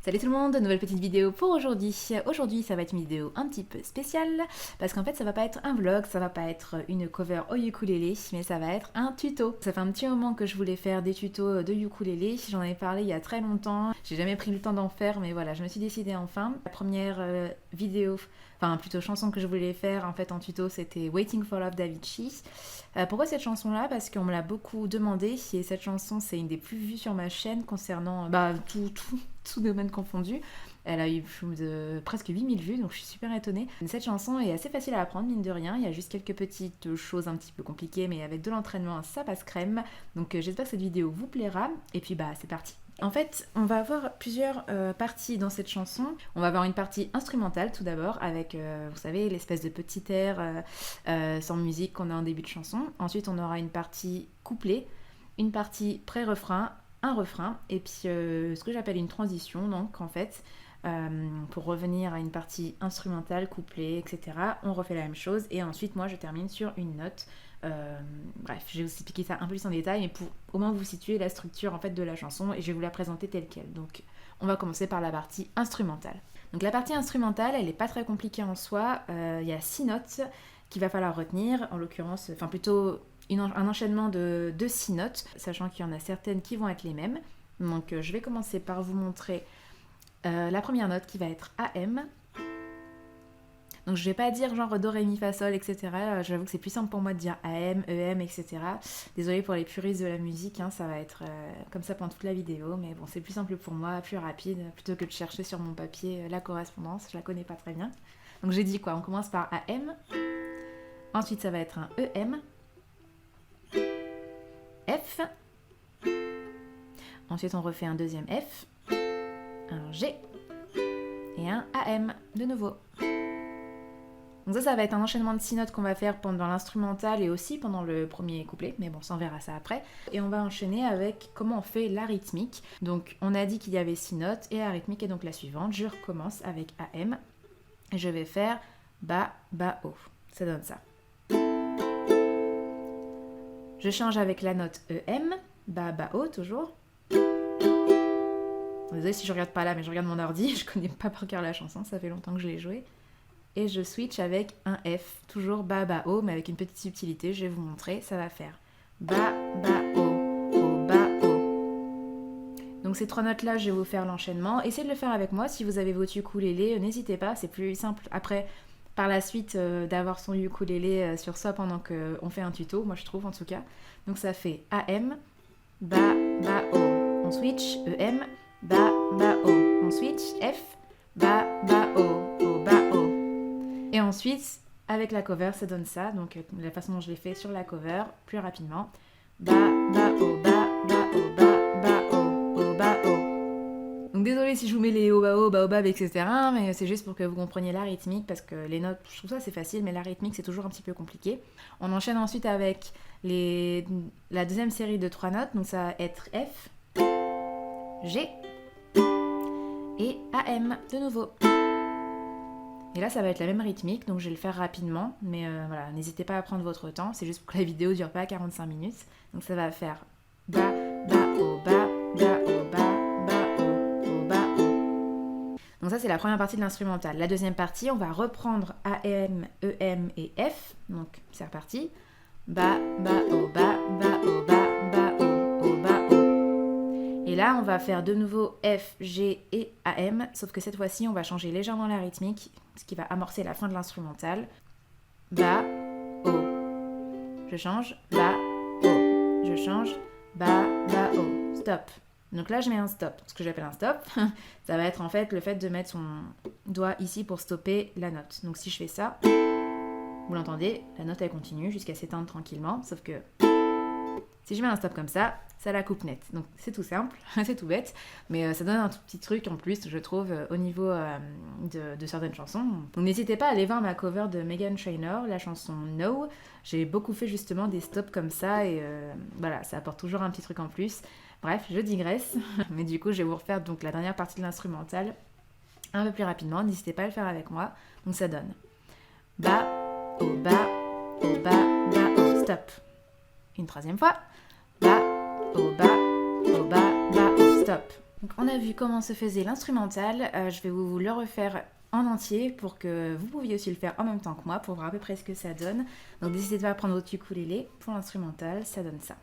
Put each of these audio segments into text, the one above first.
Salut tout le monde, nouvelle petite vidéo pour aujourd'hui. Aujourd'hui ça va être une vidéo un petit peu spéciale parce qu'en fait ça va pas être un vlog, ça va pas être une cover au ukulélé, mais ça va être un tuto. Ça fait un petit moment que je voulais faire des tutos de ukulélé, j'en avais parlé il y a très longtemps, j'ai jamais pris le temps d'en faire mais voilà je me suis décidée enfin. La première vidéo, enfin plutôt chanson que je voulais faire en fait en tuto c'était Waiting for Love d'Avicii. Pourquoi cette chanson là? Parce qu'on me l'a beaucoup demandé et cette chanson c'est une des plus vues sur ma chaîne concernant tout domaine confondu. Elle a eu presque 8000 vues, donc je suis super étonnée. Cette chanson est assez facile à apprendre, mine de rien. Il y a juste quelques petites choses un petit peu compliquées, mais avec de l'entraînement, ça passe crème. Donc j'espère que cette vidéo vous plaira. Et puis c'est parti. En fait, on va avoir plusieurs parties dans cette chanson. On va avoir une partie instrumentale tout d'abord, avec, vous savez, l'espèce de petit air sans musique qu'on a en début de chanson. Ensuite, on aura une partie couplet, une partie pré-refrain, un refrain, et puis ce que j'appelle une transition, donc en fait, pour revenir à une partie instrumentale, couplet, etc. On refait la même chose, et ensuite moi je termine sur une note. Bref, je vais vous expliquer ça un peu plus en détail, mais pour au moins vous situer la structure en fait de la chanson, et je vais vous la présenter telle quelle. Donc on va commencer par la partie instrumentale. Donc la partie instrumentale, elle n'est pas très compliquée en soi, il y a 6 notes qu'il va falloir retenir, en l'occurrence, enfin plutôt un enchaînement de 6 notes, sachant qu'il y en a certaines qui vont être les mêmes. Donc je vais commencer par vous montrer la première note qui va être AM. Donc je vais pas dire genre Do, Ré, Mi, Fa, Sol, etc. J'avoue que c'est plus simple pour moi de dire AM, EM, etc. Désolée pour les puristes de la musique, hein, ça va être comme ça pendant toute la vidéo, mais bon c'est plus simple pour moi, plus rapide, plutôt que de chercher sur mon papier la correspondance, je la connais pas très bien. Donc j'ai dit quoi, on commence par AM, ensuite ça va être un EM, F, ensuite on refait un deuxième F, un G et un AM de nouveau. Donc ça va être un enchaînement de 6 notes qu'on va faire pendant l'instrumental et aussi pendant le premier couplet, mais bon ça on verra ça après. Et on va enchaîner avec comment on fait la rythmique. Donc on a dit qu'il y avait 6 notes et la rythmique est donc la suivante. Je recommence avec AM et je vais faire Ba, Ba, O. Ça donne ça. Je change avec la note EM, Ba, Ba, O toujours. Désolée si je regarde pas là, mais je regarde mon ordi, je connais pas par cœur la chanson, ça fait longtemps que je l'ai jouée. Et je switch avec un F, toujours Ba, Ba, O, mais avec une petite subtilité, je vais vous montrer, ça va faire Ba, Ba, O, Ba, O. Donc ces 3 notes-là, je vais vous faire l'enchaînement. Essayez de le faire avec moi, si vous avez votre ukulélé, n'hésitez pas, c'est plus simple après, par la suite, d'avoir son ukulélé sur soi pendant qu'on fait un tuto, moi je trouve en tout cas. Donc ça fait AM, Ba, Ba, O. On switch, EM, Ba, Ba, O. On switch, F, Ba, Ba, O, Ba, O. Et ensuite, avec la cover, ça donne ça. Donc la façon dont je l'ai fait sur la cover, plus rapidement. Ba, Ba, O, Ba, Ba, O, Ba, Ba, O, Ba, O. Donc désolée si je vous mets les O, Ba, O, Ba, O, Bab, etc. Mais c'est juste pour que vous compreniez la rythmique, parce que les notes, je trouve ça c'est facile, mais la rythmique c'est toujours un petit peu compliqué. On enchaîne ensuite avec la deuxième série de 3 notes. Donc ça va être F, G et AM de nouveau. Et là ça va être la même rythmique, donc je vais le faire rapidement, mais voilà, n'hésitez pas à prendre votre temps, c'est juste pour que la vidéo dure pas 45 minutes. Donc ça va faire Ba, Ba, O, Ba, Ba, O, Ba, Ba, O, Ba, O. Donc ça c'est la première partie de l'instrumental. La deuxième partie, on va reprendre AM, EM et F, donc c'est reparti. Ba, Ba, O, Ba, Ba, O, Ba, Ba, O, Ba, O. Et là, on va faire de nouveau F, G et AM, sauf que cette fois-ci, on va changer légèrement la rythmique, ce qui va amorcer la fin de l'instrumental. Ba, O. Je change, Ba, O. Je change, Ba, Ba, O. Stop. Donc là, je mets un stop. Ce que j'appelle un stop, ça va être en fait le fait de mettre son doigt ici pour stopper la note. Donc si je fais ça, vous l'entendez, la note elle continue jusqu'à s'éteindre tranquillement, sauf que si je mets un stop comme ça la coupe net. Donc c'est tout simple, c'est tout bête, mais ça donne un tout petit truc en plus, je trouve, au niveau de certaines chansons. Donc n'hésitez pas à aller voir ma cover de Meghan Trainor, la chanson No. J'ai beaucoup fait justement des stops comme ça, et voilà, ça apporte toujours un petit truc en plus. Bref, je digresse, mais du coup je vais vous refaire donc la dernière partie de l'instrumental un peu plus rapidement, n'hésitez pas à le faire avec moi. Donc ça donne Ba, O, Ba, O, Ba, Ba, O, stop. Une troisième fois. Ba, O, Ba, O, Ba, Ba, O, stop. Donc on a vu comment se faisait l'instrumental, je vais vous le refaire en entier pour que vous pouviez aussi le faire en même temps que moi pour voir à peu près ce que ça donne. Donc n'hésitez pas à prendre votre ukulélé pour l'instrumental, ça donne ça.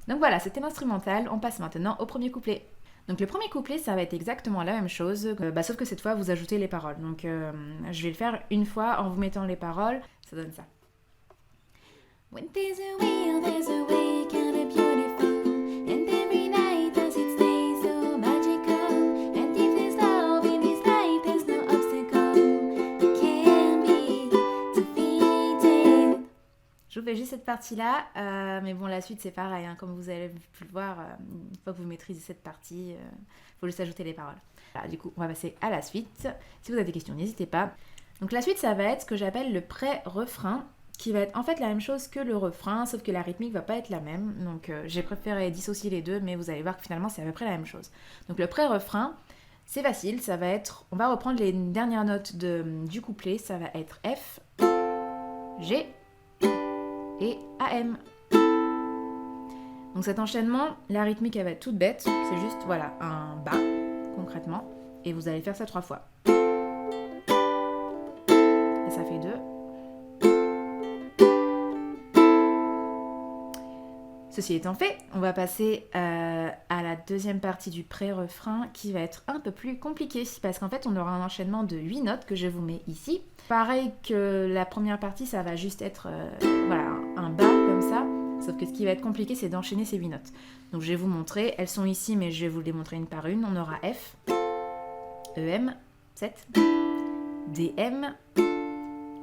Donc voilà, c'était l'instrumental, on passe maintenant au premier couplet. Donc le premier couplet, ça va être exactement la même chose, sauf que cette fois, vous ajoutez les paroles. Donc je vais le faire une fois en vous mettant les paroles, ça donne ça. When there's a way kind of beautiful, and every night does it stay so magical, and if there's love in this life, there's no obstacle that can be defeated. Je vous fais juste cette partie-là, mais bon, la suite c'est pareil, hein, comme vous avez pu le voir, une fois que vous maîtrisez cette partie, il faut juste ajouter les paroles. Voilà, du coup, on va passer à la suite. Si vous avez des questions, n'hésitez pas. Donc la suite, ça va être ce que j'appelle le pré-refrain, qui va être en fait la même chose que le refrain, sauf que la rythmique va pas être la même. Donc j'ai préféré dissocier les deux, mais vous allez voir que finalement c'est à peu près la même chose. Donc le pré-refrain, c'est facile, ça va être, on va reprendre les dernières notes du couplet, ça va être F, G et AM. Donc cet enchaînement, la rythmique elle va être toute bête, c'est juste voilà un bas concrètement, et vous allez faire ça 3 fois. Et ça fait 2. Ceci étant fait, on va passer à la deuxième partie du pré-refrain qui va être un peu plus compliquée parce qu'en fait on aura un enchaînement de 8 notes que je vous mets ici. Pareil que la première partie, ça va juste être un bas comme ça, sauf que ce qui va être compliqué c'est d'enchaîner ces 8 notes. Donc je vais vous montrer, elles sont ici mais je vais vous les montrer une par une. On aura F, EM, 7, DM,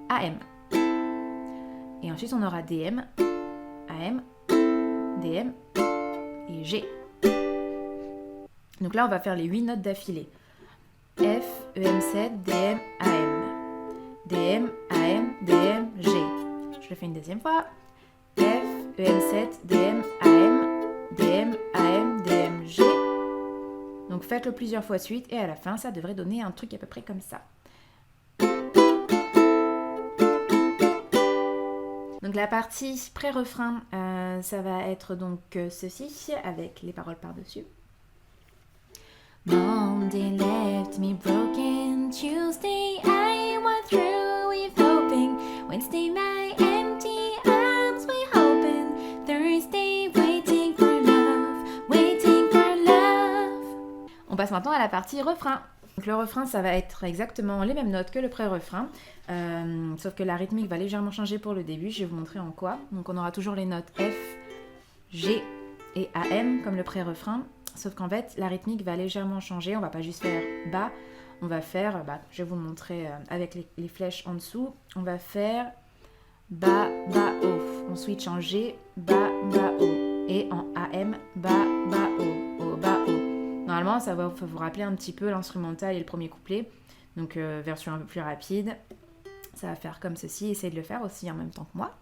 AM. Et ensuite on aura DM, AM, DM et G. Donc là, on va faire les 8 notes d'affilée. F, EM7, DM, AM. DM, AM, DM, G. Je le fais une deuxième fois. F, EM7, DM, AM, DM, AM, DM, G. Donc faites-le plusieurs fois de suite et à la fin, ça devrait donner un truc à peu près comme ça. Donc la partie pré-refrain, ça va être donc ceci, avec les paroles par-dessus. Monday left me broken, Tuesday I went through with hoping, Wednesday my empty arms were open, Thursday waiting for love, waiting for love. On passe maintenant à la partie refrain. Donc le refrain, ça va être exactement les mêmes notes que le pré-refrain, sauf que la rythmique va légèrement changer pour le début. Je vais vous montrer en quoi. Donc on aura toujours les notes F, G et AM comme le pré-refrain, sauf qu'en fait la rythmique va légèrement changer. On va pas juste faire bas, on va faire, je vais vous montrer avec les flèches en dessous. On va faire bas, bas, haut. On switch en G, bas, bas, haut. Et en AM, bas, bas, haut, bas, haut. Normalement, ça va vous rappeler un petit peu l'instrumental et le premier couplet. Donc, version un peu plus rapide. Ça va faire comme ceci. Essayez de le faire aussi en même temps que moi.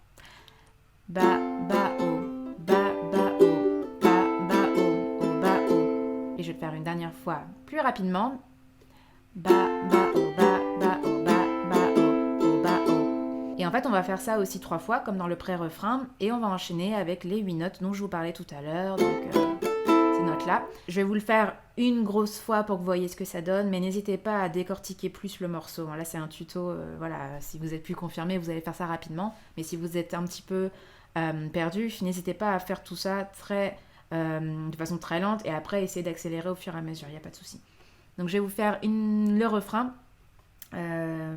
Bas, bas, haut. Bas, bas, haut. Bas, bas, haut. Bas, haut. Et je vais le faire une dernière fois plus rapidement. Bas, bas, haut. Bas, bas, haut. Bas, bas, haut. Bas, haut. Et en fait, on va faire ça aussi 3 fois, comme dans le pré-refrain. Et on va enchaîner avec les 8 notes dont je vous parlais tout à l'heure. Donc... notes-là. Je vais vous le faire une grosse fois pour que vous voyez ce que ça donne, mais n'hésitez pas à décortiquer plus le morceau. Là, c'est un tuto, si vous êtes plus confirmé, vous allez faire ça rapidement, mais si vous êtes un petit peu perdu, n'hésitez pas à faire tout ça de façon très lente et après essayer d'accélérer au fur et à mesure, il n'y a pas de souci. Donc je vais vous faire le refrain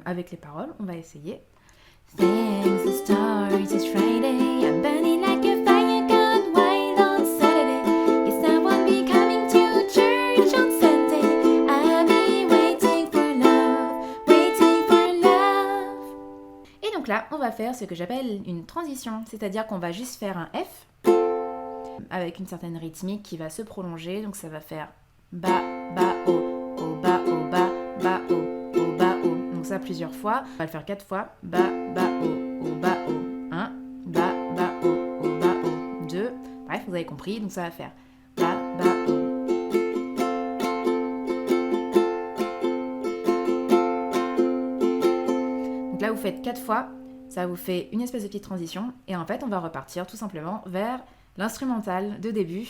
avec les paroles, on va essayer. Thanks the stars, it's Friday, I'm burning like a fire gun wild on Saturday. Yes, I won't be coming to church on Sunday. I'll be waiting for love, waiting for love. Et donc là, on va faire ce que j'appelle une transition, c'est-à-dire qu'on va juste faire un F avec une certaine rythmique qui va se prolonger, donc ça va faire bas, bas, haut, haut, bas, haut, bas, bas, haut, haut, bas, haut. Donc ça plusieurs fois, on va le faire 4 fois, bas, bas, haut, bas, haut, 1, bas, bas, haut, bas, haut, 2, bref, vous avez compris, donc ça va faire bas, bas, haut. faites 4 fois, ça vous fait une espèce de petite transition. Et en fait, on va repartir tout simplement vers l'instrumental de début.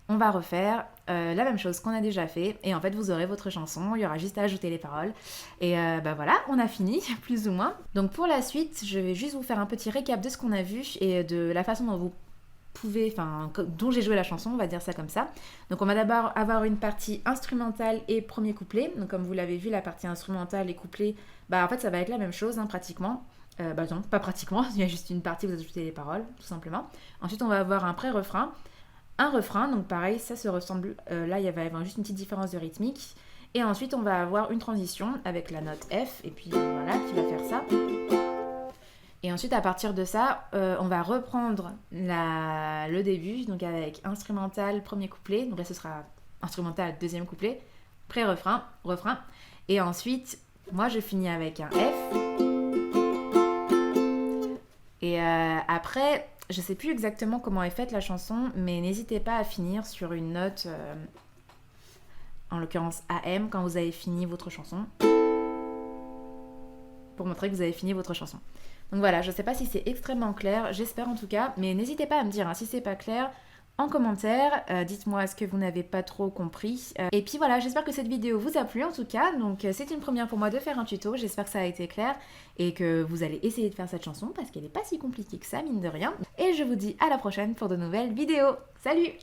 On va refaire la même chose qu'on a déjà fait. Et en fait, vous aurez votre chanson. Il y aura juste à ajouter les paroles. Et voilà, on a fini, plus ou moins. Donc pour la suite, je vais juste vous faire un petit récap de ce qu'on a vu et de la façon dont vous pouvez, dont j'ai joué la chanson, on va dire ça comme ça. Donc on va d'abord avoir une partie instrumentale et premier couplet. Donc comme vous l'avez vu, la partie instrumentale et couplet, en fait ça va être la même chose pratiquement. Non, pas pratiquement, il y a juste une partie où vous ajoutez les paroles, tout simplement. Ensuite on va avoir un pré-refrain, un refrain, donc pareil, ça se ressemble, là il va y avoir juste une petite différence de rythmique. Et ensuite on va avoir une transition avec la note F, et puis voilà, qui va faire ça. Et ensuite, à partir de ça, on va reprendre le début, donc avec instrumental, premier couplet. Donc là, ce sera instrumental, deuxième couplet, pré-refrain, refrain. Et ensuite, moi, je finis avec un F. Et après, je sais plus exactement comment est faite la chanson, mais n'hésitez pas à finir sur une note, en l'occurrence AM, quand vous avez fini votre chanson, pour montrer que vous avez fini votre chanson. Donc voilà, je sais pas si c'est extrêmement clair, j'espère en tout cas, mais n'hésitez pas à me dire si c'est pas clair en commentaire, dites-moi ce que vous n'avez pas trop compris. Et puis voilà, j'espère que cette vidéo vous a plu en tout cas, donc c'est une première pour moi de faire un tuto, j'espère que ça a été clair et que vous allez essayer de faire cette chanson parce qu'elle n'est pas si compliquée que ça, mine de rien. Et je vous dis à la prochaine pour de nouvelles vidéos. Salut!